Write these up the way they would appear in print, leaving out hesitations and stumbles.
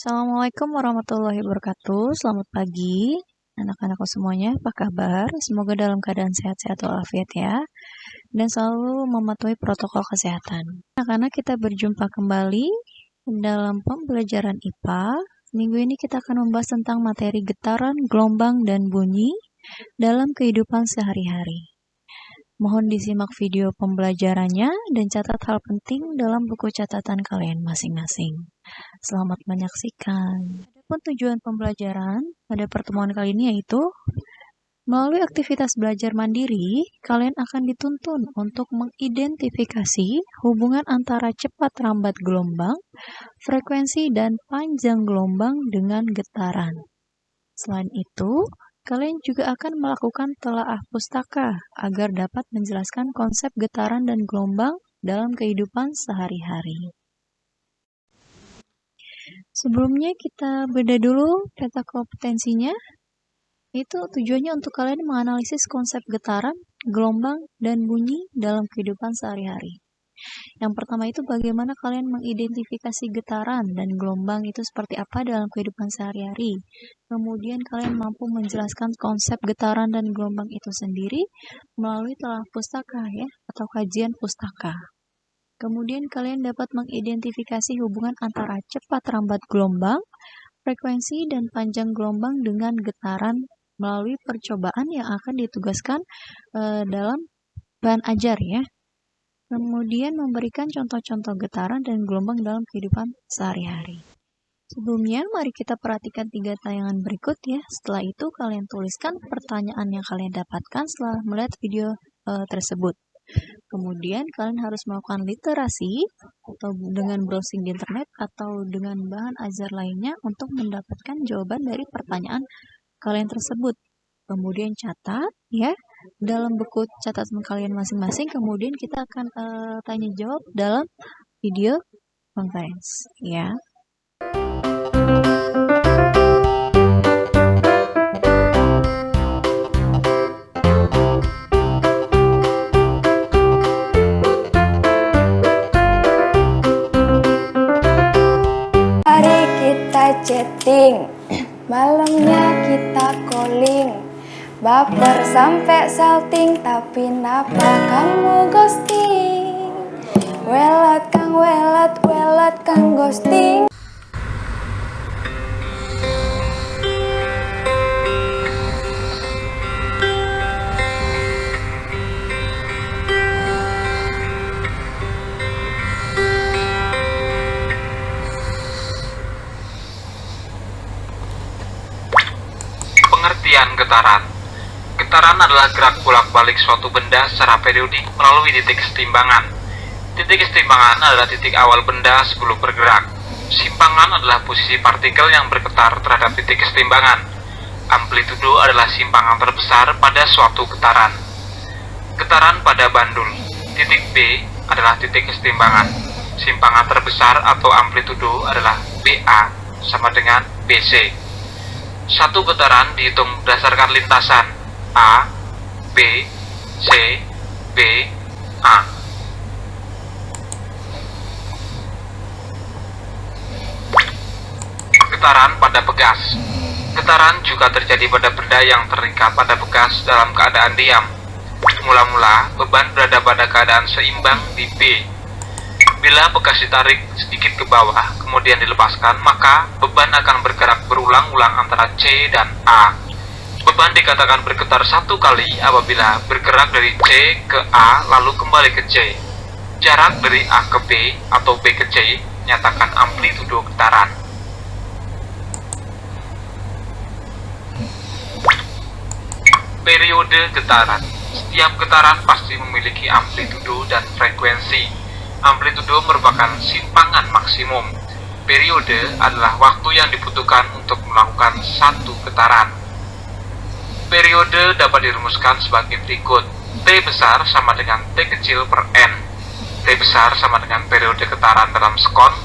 Assalamualaikum warahmatullahi wabarakatuh. Selamat pagi, anak-anakku semuanya. Apa kabar? Semoga dalam keadaan sehat-sehat walafiat ya, dan selalu mematuhi protokol kesehatan. Anak-anak, kita berjumpa kembali dalam pembelajaran IPA. Minggu ini kita akan membahas tentang materi getaran, gelombang, dan bunyi dalam kehidupan sehari-hari. Mohon disimak video pembelajarannya dan catat hal penting dalam buku catatan kalian masing-masing. Selamat menyaksikan. Adapun tujuan pembelajaran pada pertemuan kali ini yaitu melalui aktivitas belajar mandiri, kalian akan dituntun untuk mengidentifikasi hubungan antara cepat rambat gelombang, frekuensi, dan panjang gelombang dengan getaran. Selain itu, kalian juga akan melakukan telaah pustaka agar dapat menjelaskan konsep getaran dan gelombang dalam kehidupan sehari-hari. Sebelumnya kita beda dulu peta kompetensinya. Itu tujuannya untuk kalian menganalisis konsep getaran, gelombang, dan bunyi dalam kehidupan sehari-hari. Yang pertama itu bagaimana kalian mengidentifikasi getaran dan gelombang itu seperti apa dalam kehidupan sehari-hari. Kemudian kalian mampu menjelaskan konsep getaran dan gelombang itu sendiri melalui telaah pustaka ya, atau kajian pustaka. Kemudian kalian dapat mengidentifikasi hubungan antara cepat rambat gelombang, frekuensi, dan panjang gelombang dengan getaran melalui percobaan yang akan ditugaskan dalam bahan ajar ya. Kemudian memberikan contoh-contoh getaran dan gelombang dalam kehidupan sehari-hari. Sebelumnya, mari kita perhatikan 3 tayangan berikut ya. Setelah itu, kalian tuliskan pertanyaan yang kalian dapatkan setelah melihat video tersebut. Kemudian, kalian harus melakukan literasi atau dengan browsing di internet atau dengan bahan ajar lainnya untuk mendapatkan jawaban dari pertanyaan kalian tersebut. Kemudian catat ya dalam buku catatan kalian masing-masing. Kemudian kita akan tanya jawab dalam video conference ya. Hari kita chatting, malamnya kita calling. Baper sampai salting, tapi napa kamu ghosting? Welat kang ghosting. Pengertian getaran. Getaran adalah gerak bolak-balik suatu benda secara periodik melalui titik kesetimbangan. Titik kesetimbangan adalah titik awal benda sebelum bergerak. Simpangan adalah posisi partikel yang bergetar terhadap titik kesetimbangan. Amplitudo adalah simpangan terbesar pada suatu getaran. Getaran pada bandul. Titik B adalah titik kesetimbangan. Simpangan terbesar atau amplitudo adalah BA sama dengan BC. Satu getaran dihitung berdasarkan lintasan A, B, C, B, A. Getaran pada pegas. Getaran juga terjadi pada benda yang terikat pada pegas dalam keadaan diam. Mula-mula, beban berada pada keadaan seimbang di B. Bila pegas ditarik sedikit ke bawah, kemudian dilepaskan, maka beban akan bergerak berulang-ulang antara C dan A. Beban dikatakan bergetar satu kali apabila bergerak dari C ke A lalu kembali ke C. Jarak dari A ke B atau B ke C nyatakan amplitudo getaran. Periode getaran. Setiap getaran pasti memiliki amplitudo dan frekuensi. Amplitudo merupakan simpangan maksimum. Periode adalah waktu yang dibutuhkan untuk melakukan satu getaran. Periode dapat dirumuskan sebagai berikut. T besar sama dengan T kecil per N. T besar sama dengan periode getaran dalam sekon.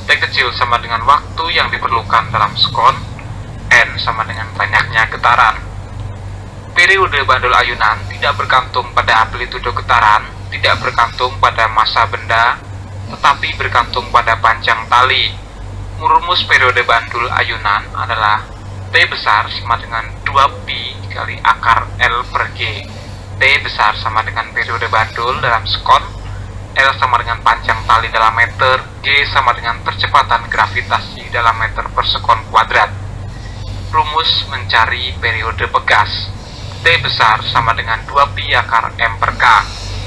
T kecil sama dengan waktu yang diperlukan dalam sekon. N sama dengan banyaknya getaran. Periode bandul ayunan tidak bergantung pada amplitudo getaran, tidak bergantung pada massa benda, tetapi bergantung pada panjang tali. Rumus periode bandul ayunan adalah T besar sama dengan 2pi kali akar L per G. T besar sama dengan periode bandul dalam sekon, L sama dengan panjang tali dalam meter, G sama dengan percepatan gravitasi dalam meter per sekon kuadrat. Rumus mencari periode pegas. T besar sama dengan 2pi akar M per K.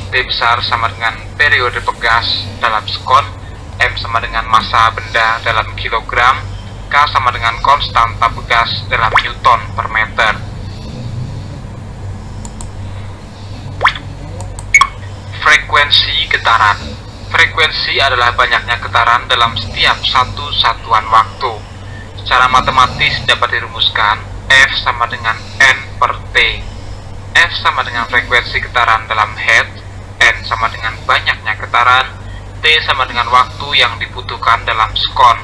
T besar sama dengan periode pegas dalam sekon, M sama dengan massa benda dalam kilogram, K sama dengan konstanta pegas dalam newton per meter. Frekuensi getaran. Frekuensi adalah banyaknya getaran dalam setiap satu satuan waktu. Secara matematis dapat dirumuskan F sama dengan N per T. F sama dengan frekuensi getaran dalam Hertz, N sama dengan banyaknya getaran, T sama dengan waktu yang dibutuhkan dalam sekon.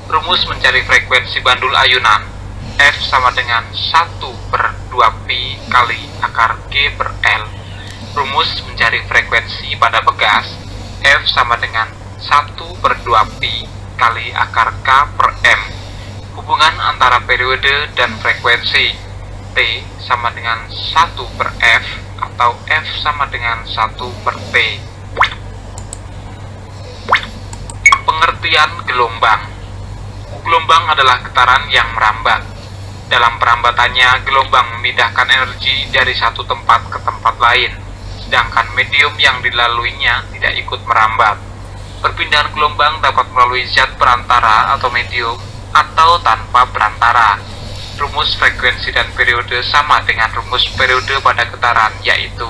Rumus mencari frekuensi bandul ayunan, F sama dengan 1 per 2pi kali akar G per L. Rumus mencari frekuensi pada pegas, F sama dengan 1 per 2pi kali akar K per M. Hubungan antara periode dan frekuensi, T sama dengan 1 per F atau F sama dengan 1 per T. Pengertian gelombang. Gelombang adalah getaran yang merambat. Dalam perambatannya, gelombang memindahkan energi dari satu tempat ke tempat lain, sedangkan medium yang dilaluinya tidak ikut merambat. Perpindahan gelombang dapat melalui zat perantara atau medium, atau tanpa perantara. Rumus frekuensi dan periode sama dengan rumus periode pada getaran, yaitu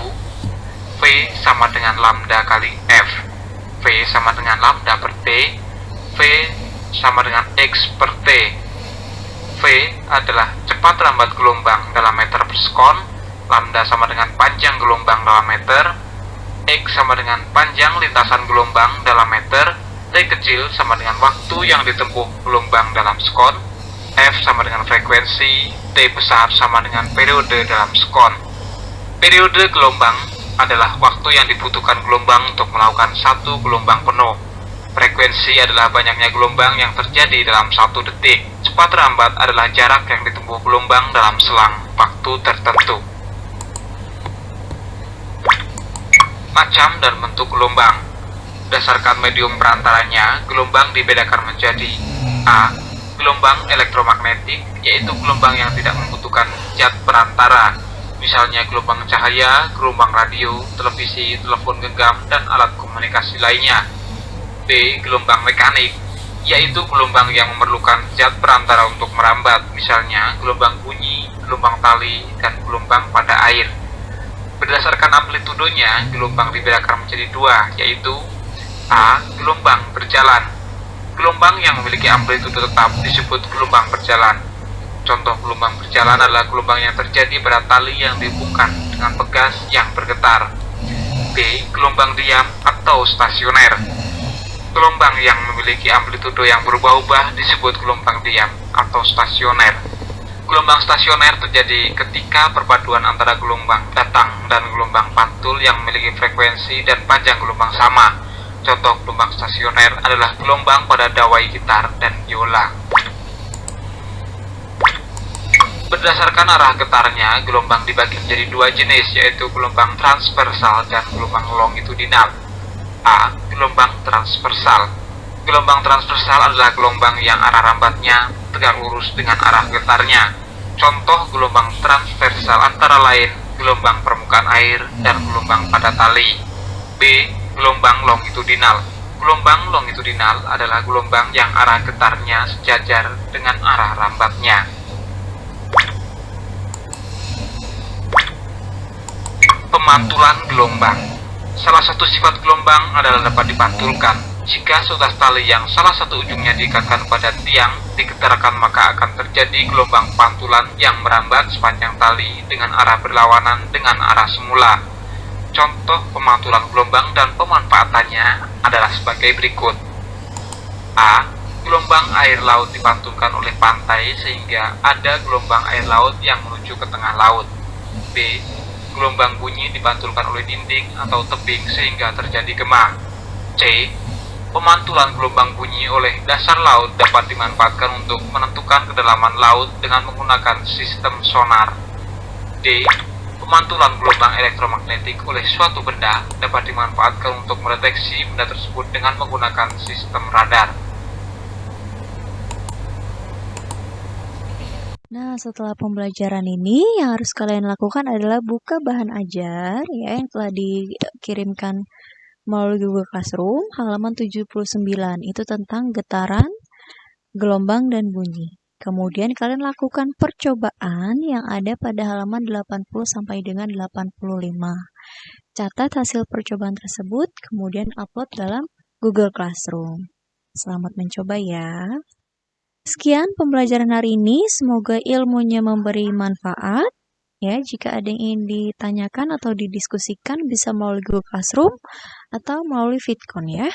V sama dengan lambda kali F. V sama dengan lambda per T, V sama dengan X per T. V adalah cepat lambat gelombang dalam meter per sekon, lambda sama dengan panjang gelombang dalam meter, X sama dengan panjang lintasan gelombang dalam meter, T kecil sama dengan waktu yang ditempuh gelombang dalam sekon, F sama dengan frekuensi, T besar sama dengan periode dalam sekon. Periode gelombang adalah waktu yang dibutuhkan gelombang untuk melakukan satu gelombang penuh. Frekuensi adalah banyaknya gelombang yang terjadi dalam 1 detik. Cepat lambat adalah jarak yang ditempuh gelombang dalam selang waktu tertentu. Macam dan bentuk gelombang. Berdasarkan medium perantaranya, gelombang dibedakan menjadi A. Gelombang elektromagnetik, yaitu gelombang yang tidak membutuhkan zat perantara, misalnya gelombang cahaya, gelombang radio, televisi, telepon genggam, dan alat komunikasi lainnya. B. Gelombang mekanik, yaitu gelombang yang memerlukan zat perantara untuk merambat, misalnya gelombang bunyi, gelombang tali, dan gelombang pada air. Berdasarkan amplitudonya, gelombang dibedakan menjadi dua, yaitu A. Gelombang berjalan. Gelombang yang memiliki amplitudo tetap disebut gelombang berjalan. Contoh gelombang berjalan adalah gelombang yang terjadi pada tali yang dihubungkan dengan pegas yang bergetar. B. Gelombang diam atau stasioner. Gelombang yang memiliki amplitudo yang berubah-ubah disebut gelombang diam atau stasioner. Gelombang stasioner terjadi ketika perpaduan antara gelombang datang dan gelombang pantul yang memiliki frekuensi dan panjang gelombang sama. Contoh gelombang stasioner adalah gelombang pada dawai gitar dan biola. Berdasarkan arah getarnya, gelombang dibagi menjadi dua jenis, yaitu gelombang transversal dan gelombang longitudinal. A. Gelombang transversal. Gelombang transversal adalah gelombang yang arah rambatnya tegak lurus dengan arah getarnya. Contoh gelombang transversal antara lain gelombang permukaan air dan gelombang pada tali. B. Gelombang longitudinal. Gelombang longitudinal adalah gelombang yang arah getarnya sejajar dengan arah rambatnya. Pemantulan gelombang. Salah satu sifat gelombang adalah dapat dipantulkan. Jika seutas tali yang salah satu ujungnya diikatkan pada tiang digetarkan, maka akan terjadi gelombang pantulan yang merambat sepanjang tali dengan arah berlawanan dengan arah semula. Contoh pemantulan gelombang dan pemanfaatannya adalah sebagai berikut. A. Gelombang air laut dipantulkan oleh pantai sehingga ada gelombang air laut yang menuju ke tengah laut. B. Gelombang bunyi dipantulkan oleh dinding atau tebing sehingga terjadi gema. C. Pemantulan gelombang bunyi oleh dasar laut dapat dimanfaatkan untuk menentukan kedalaman laut dengan menggunakan sistem sonar. D. Pemantulan gelombang elektromagnetik oleh suatu benda dapat dimanfaatkan untuk mendeteksi benda tersebut dengan menggunakan sistem radar. Nah, setelah pembelajaran ini, yang harus kalian lakukan adalah buka bahan ajar ya yang telah dikirimkan melalui Google Classroom, halaman 79. Itu tentang getaran, gelombang, dan bunyi. Kemudian kalian lakukan percobaan yang ada pada halaman 80 sampai dengan 85. Catat hasil percobaan tersebut, kemudian upload dalam Google Classroom. Selamat mencoba ya. Sekian pembelajaran hari ini, semoga ilmunya memberi manfaat. Ya, jika ada yang ingin ditanyakan atau didiskusikan bisa melalui Google Classroom atau melalui VidCon ya.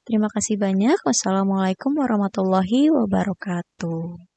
Terima kasih banyak. Wassalamualaikum warahmatullahi wabarakatuh.